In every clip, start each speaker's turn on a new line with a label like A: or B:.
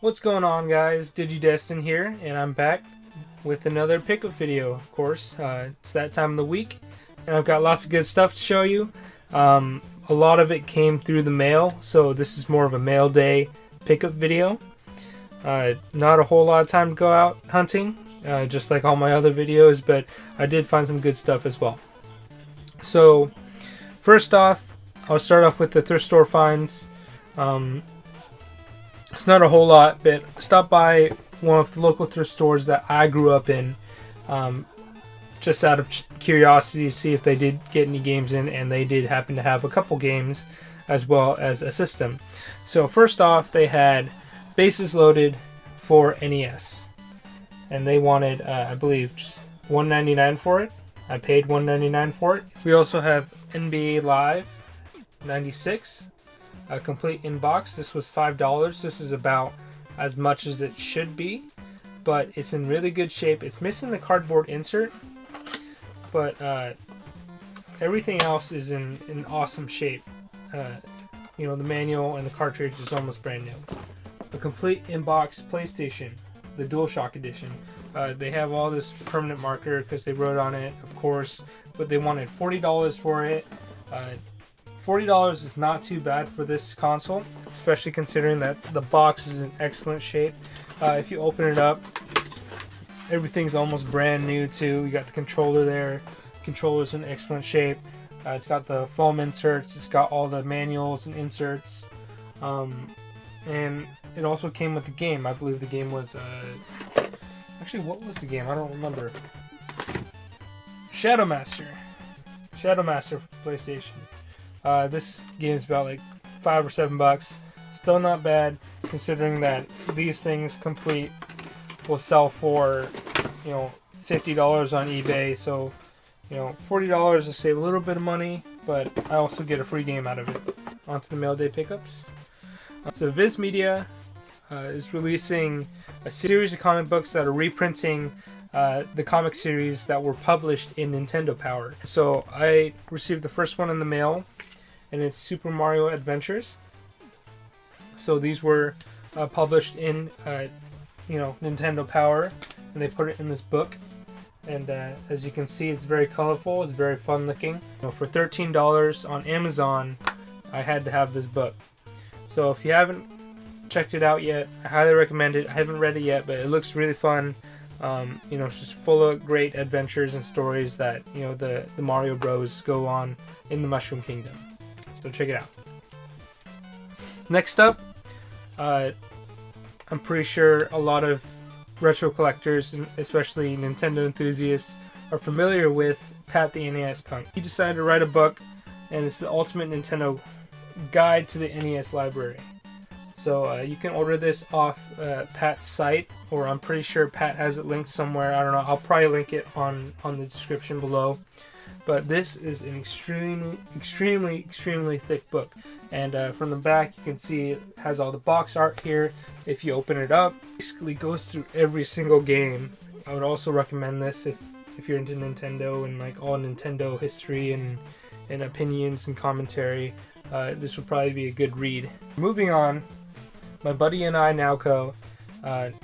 A: What's going on, guys? Digidesdan here, and I'm back with another pickup video. Of course, it's that time of the week, and I've got lots of good stuff to show you. A lot of it came through the mail, so this is more of a mail day pickup video. Not a whole lot of time to go out hunting, just like all my other videos, but I did find some good stuff as well. So, first off, I'll start off with the thrift store finds. It's not a whole lot, but stop by one of the local thrift stores that I grew up in, just out of curiosity to see if they did get any games in, and they did happen to have a couple games as well as a system. So first off, they had Bases Loaded for NES, and they wanted, I believe, just $1.99 for it. I paid $1.99 for it. We also have NBA Live 96. A complete inbox. This was $5. This is about as much as it should be, but it's in really good shape. It's missing the cardboard insert, but everything else is in awesome shape. You know, the manual and the cartridge is almost brand new. A complete inbox PlayStation, the DualShock edition. They have all this permanent marker because they wrote on it, of course, but they wanted $40 for it. $40 is not too bad for this console, especially considering that the box is in excellent shape. If you open it up, everything's almost brand new too. You got the controller there. Controller's in excellent shape. It's got the foam inserts. It's got all the manuals and inserts. And it also came with the game. I believe the game was... actually, what was the game? I don't remember. Shadow Master. Shadow Master for PlayStation. This game is about like $5 or $7. Still not bad, considering that these things complete will sell for, you know, $50 on eBay. So, you know, $40 to save a little bit of money, but I also get a free game out of it. Onto the mail day pickups. So Viz Media is releasing a series of comic books that are reprinting the comic series that were published in Nintendo Power. So I received the first one in the mail, and it's Super Mario Adventures. So these were published in, you know, Nintendo Power, and they put it in this book. And as you can see, it's very colorful. It's very fun looking. You know, for $13 on Amazon, I had to have this book. So if you haven't checked it out yet, I highly recommend it. I haven't read it yet, but it looks really fun. You know, it's just full of great adventures and stories that, you know, the Mario Bros go on in the Mushroom Kingdom. So check it out. Next up, I'm pretty sure a lot of retro collectors, especially Nintendo enthusiasts, are familiar with Pat The NES Punk. He decided to write a book, and it's the Ultimate Nintendo Guide to the NES Library. So you can order this off Pat's site, or I'm pretty sure Pat has it linked somewhere. I don't know. I'll probably link it on the description below. But this is an extremely thick book. And from the back, you can see it has all the box art here. If you open it up, it basically goes through every single game. I would also recommend this if you're into Nintendo and like all Nintendo history and opinions and commentary. This would probably be a good read. Moving on, my buddy and I, Nowco, on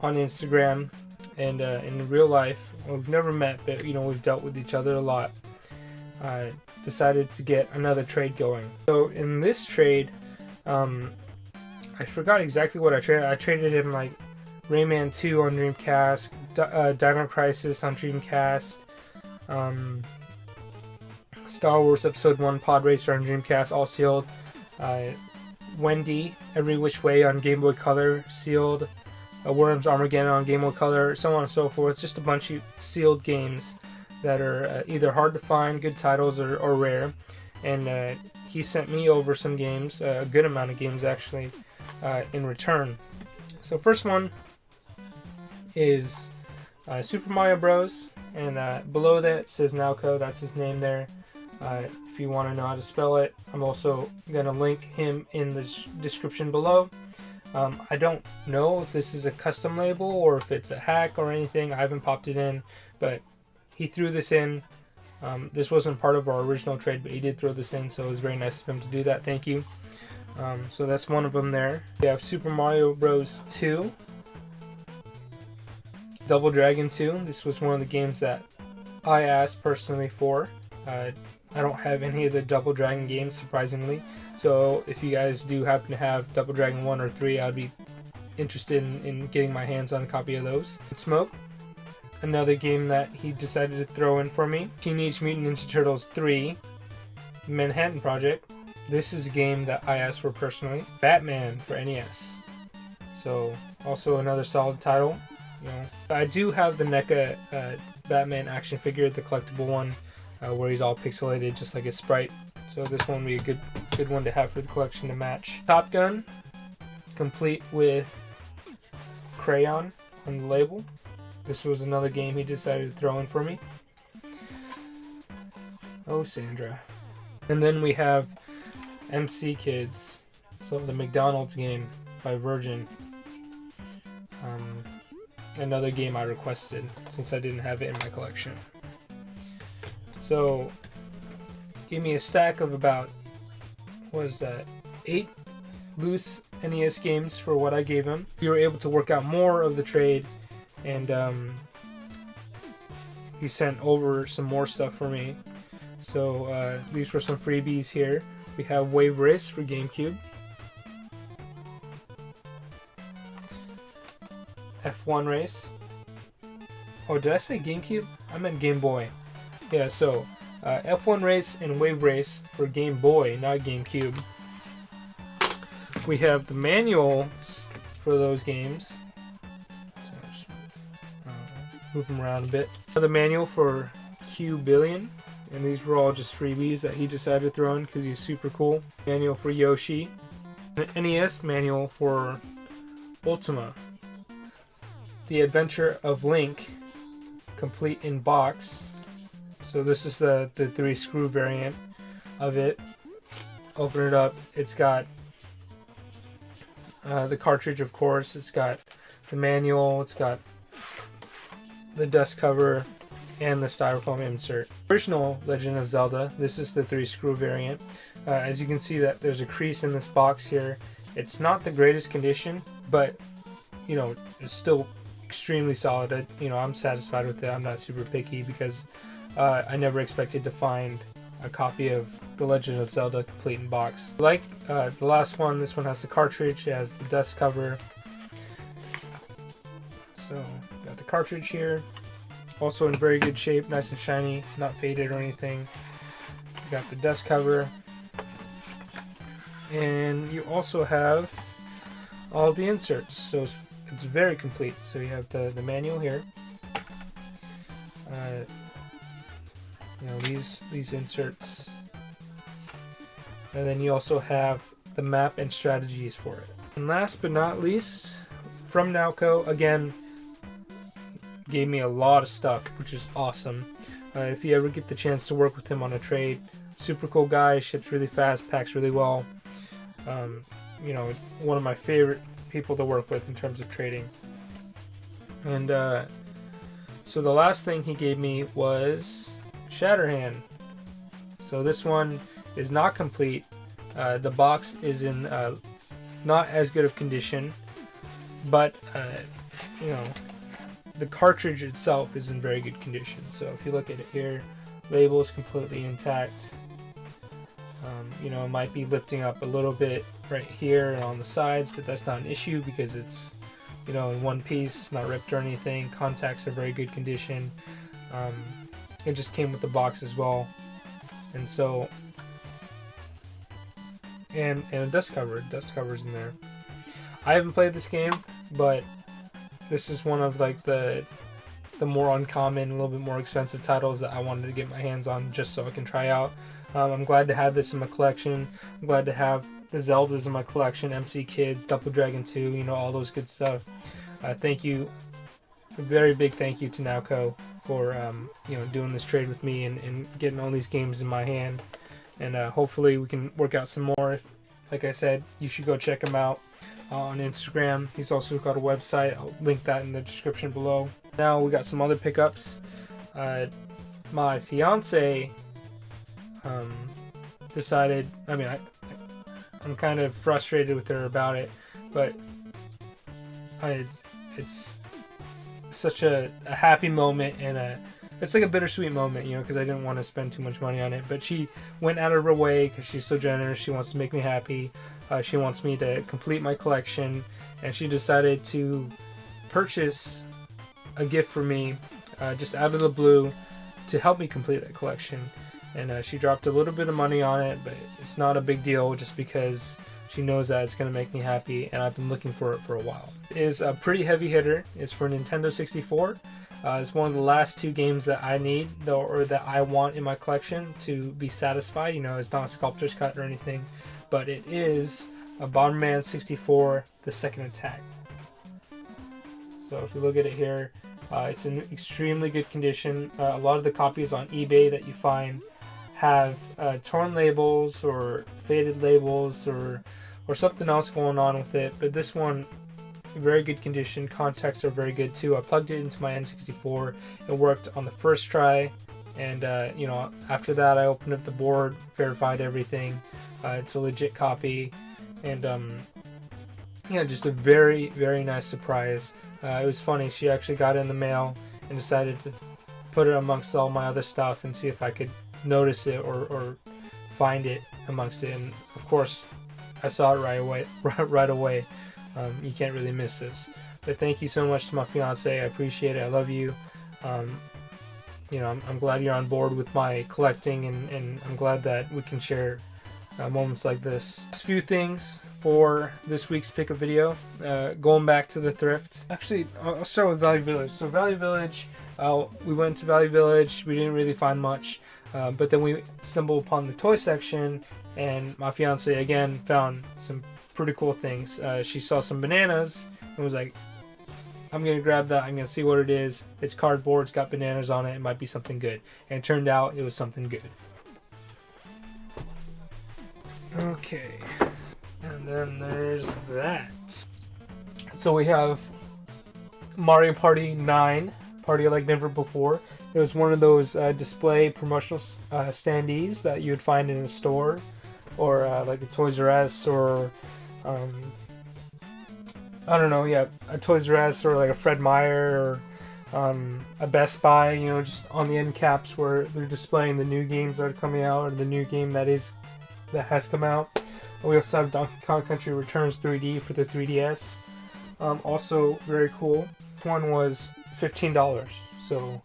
A: Instagram and in real life, we've never met, but you know, we've dealt with each other a lot. Decided to get another trade going. So in this trade, I forgot exactly what I traded. I traded him like Rayman 2 on Dreamcast, Dino Crisis on Dreamcast, Star Wars Episode 1 Pod Racer on Dreamcast, all sealed. Wendy, Every Which Way on Game Boy Color, sealed. Worms Armageddon on Game Boy Color, so on and so forth. Just a bunch of sealed games that are either hard to find, good titles, or rare. And he sent me over some games, a good amount of games actually, in return. So first one is Super Mario Bros. And below that it says Nowco, that's his name there. If you want to know how to spell it, I'm also going to link him in the description below. I don't know if this is a custom label or if it's a hack or anything. I haven't popped it in, but he threw this in. This wasn't part of our original trade, but he did throw this in, so it was very nice of him to do that. Thank you. So that's one of them there. We have Super Mario Bros. 2, Double Dragon 2. This was one of the games that I asked personally for. I don't have any of the Double Dragon games, surprisingly. So if you guys do happen to have Double Dragon 1 or 3, I'd be interested in getting my hands on a copy of those. Smoke, another game that he decided to throw in for me. Teenage Mutant Ninja Turtles 3, Manhattan Project. This is a game that I asked for personally. Batman for NES. So also another solid title. You know, I do have the NECA Batman action figure, the collectible one, where he's all pixelated just like his sprite. So this one would be a good one to have for the collection to match. Top Gun, complete with crayon on the label. This was another game he decided to throw in for me. Oh, Sandra. And then we have MC Kids, so the McDonald's game by Virgin. Another game I requested since I didn't have it in my collection. So, give me a stack of about, what is that, 8 loose NES games for what I gave him. We were able to work out more of the trade, and he sent over some more stuff for me. So these were some freebies here. We have Wave Race for GameCube, F1 Race. Oh, did I say GameCube? I meant Game Boy. Yeah, so F1 Race and Wave Race for Game Boy, not GameCube. We have the manuals for those games. So just, move them around a bit. The manual for Q Billion. And these were all just freebies that he decided to throw in because he's super cool. Manual for Yoshi. An NES manual for Ultima. The Adventure of Link, complete in box. So this is the 3-screw variant of it. Open it up. It's got the cartridge, of course. It's got the manual. It's got the dust cover and the styrofoam insert. Original Legend of Zelda. This is the 3-screw variant. As you can see, that there's a crease in this box here. It's not the greatest condition, but you know, it's still extremely solid. I'm satisfied with it. I'm not super picky because I never expected to find a copy of The Legend of Zelda complete in box. Like the last one, this one has the cartridge. It has the dust cover. So got the cartridge here. Also in very good shape, nice and shiny, not faded or anything. You got the dust cover. And you also have all the inserts. So it's very complete. So you have the manual here. These inserts. And then you also have the map and strategies for it. And last but not least, from Nowco, again, gave me a lot of stuff, which is awesome. If you ever get the chance to work with him on a trade, super cool guy, ships really fast, packs really well. One of my favorite people to work with in terms of trading. And so the last thing he gave me was Shatterhand. So this one is not complete. The box is in not as good of condition, but the cartridge itself is in very good condition. So if you look at it here, label is completely intact. It might be lifting up a little bit right here and on the sides, but that's not an issue because it's in one piece. It's not ripped or anything. Contacts are very good condition. It just came with the box as well, and so and a dust cover. Dust cover's in there. I haven't played this game, but this is one of like the more uncommon, a little bit more expensive titles that I wanted to get my hands on just so I can try out. I'm glad to have this in my collection. I'm glad to have the Zeldas in my collection, MC Kids, Double Dragon 2, all those good stuff. Thank you, a very big thank you to Nowco for doing this trade with me and getting all these games in my hand. And hopefully we can work out some more. Like I said, you should go check him out on Instagram. He's also got a website. I'll link that in the description below. Now we got some other pickups. My fiance decided, I I'm kind of frustrated with her about it, but it's such a happy moment, and it's like a bittersweet moment, because I didn't want to spend too much money on it. But she went out of her way because she's so generous. She wants to make me happy. She wants me to complete my collection, and she decided to purchase a gift for me just out of the blue to help me complete that collection. And she dropped a little bit of money on it, but it's not a big deal just because she knows that it's going to make me happy, and I've been looking for it for a while. It is a pretty heavy hitter. It's for Nintendo 64. It's one of the last 2 games that I need, or that I want in my collection to be satisfied. It's not a sculptor's cut or anything, but it is a Bomberman 64, The Second Attack. So if you look at it here, it's in extremely good condition. A lot of the copies on eBay that you find have torn labels or faded labels or something else going on with it, but this one, very good condition. Contacts are very good too. I plugged it into my N64. It worked on the first try, and after that I opened up the board, verified everything. It's a legit copy, and just a very, very nice surprise. It was funny, she actually got it in the mail and decided to put it amongst all my other stuff and see if I could notice it or find it amongst it, and of course I saw it right away. You can't really miss this. But thank you so much to my fiance. I appreciate it. I love you. I'm glad you're on board with my collecting, and I'm glad that we can share moments like this. A few things for this week's pickup video. Going back to the thrift. Actually, I'll start with Value Village. So Value Village, we went to Value Village. We didn't really find much, but then we stumbled upon the toy section, and my fiance again found some pretty cool things. She saw some bananas and was like, I'm gonna grab that. I'm gonna see what it is. It's cardboard, it's got bananas on it. It might be something good. And it turned out it was something good. Okay, and then there's that. So we have Mario Party 9, Party Like Never Before. It was one of those display promotional standees that you would find in a store, or like a Toys R Us, or I don't know, a Toys R Us, or like a Fred Meyer, or a Best Buy, just on the end caps where they're displaying the new games that are coming out, or the new game that has come out. And we also have Donkey Kong Country Returns 3D for the 3DS. Also very cool. This one was $15, so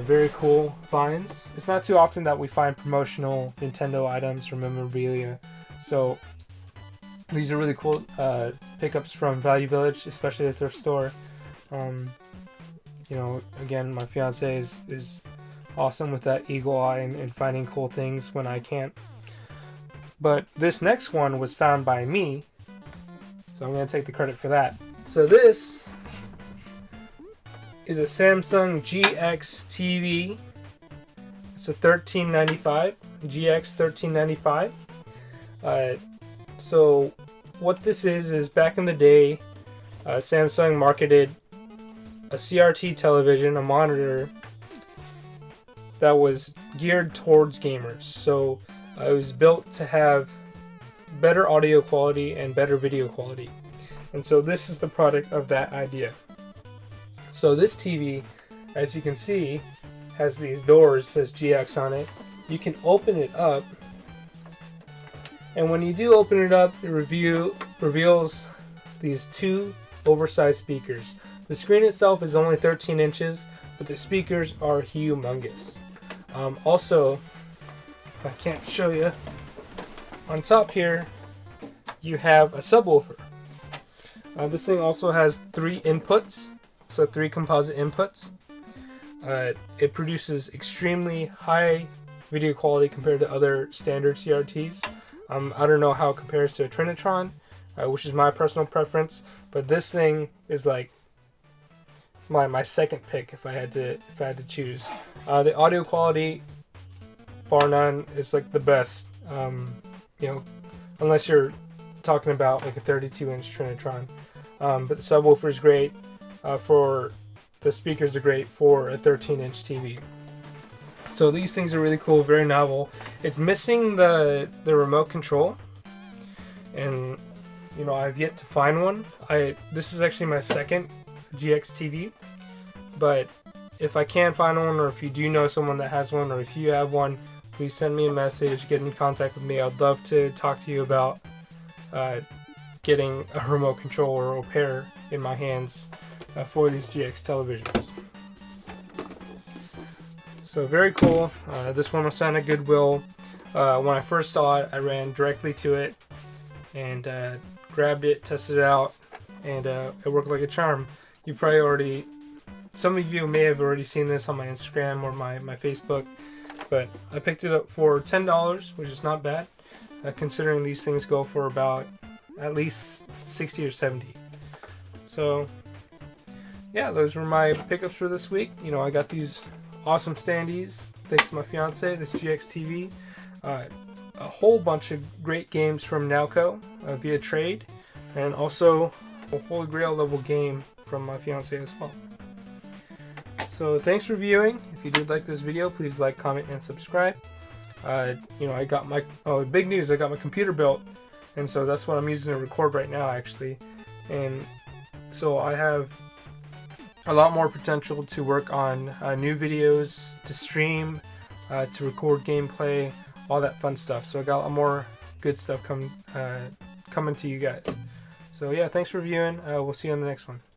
A: very cool finds. It's not too often that we find promotional Nintendo items or memorabilia, so these are really cool pickups from Value Village, especially the thrift store. Again, my fiance is awesome with that eagle eye and finding cool things when I can't. But this next one was found by me, so I'm going to take the credit for that. So this is a Samsung GX TV. It's a $13.95, GX $13.95. So what this is back in the day, Samsung marketed a CRT television, a monitor that was geared towards gamers. So it was built to have better audio quality and better video quality. And so this is the product of that idea. So this TV, as you can see, has these doors, says GX on it. You can open it up, and when you do open it up, it reveals these 2 oversized speakers. The screen itself is only 13 inches, but the speakers are humongous. Also, if I can't show you, on top here, you have a subwoofer. This thing also has 3 inputs, so 3 composite inputs. It produces extremely high video quality compared to other standard CRTs. I don't know how it compares to a Trinitron, which is my personal preference, but this thing is like my second pick if I had to choose. The audio quality, bar none, is like the best. Unless you're talking about like a 32-inch Trinitron. But the subwoofer is great. For the speakers are great for a 13-inch TV. So these things are really cool, very novel. It's missing the remote control. and you know, I've yet to find one. This is actually my second GX TV, but if I can find one, or if you do know someone that has one, or if you have one, please send me a message, get in contact with me. I'd love to talk to you about getting a remote control or a pair in my hands for these GX televisions. So very cool. This one was found at Goodwill. When I first saw it, I ran directly to it and grabbed it, tested it out, and it worked like a charm. You probably already, some of you may have already seen this on my Instagram or my Facebook, but I picked it up for $10, which is not bad, considering these things go for about at least 60 or 70. So yeah, those were my pickups for this week. You know, I got these awesome standees thanks to my fiance, this GX TV, a whole bunch of great games from Nowco via trade, and also a Holy Grail level game from my fiance as well. So thanks for viewing. If you did like this video, please like, comment, and subscribe. You know, I got my big news. I got my computer built, and so that's what I'm using to record right now, actually. And so I have a lot more potential to work on new videos, to stream, to record gameplay, all that fun stuff. So I got a lot more good stuff coming to you guys. So yeah, thanks for viewing. We'll see you on the next one.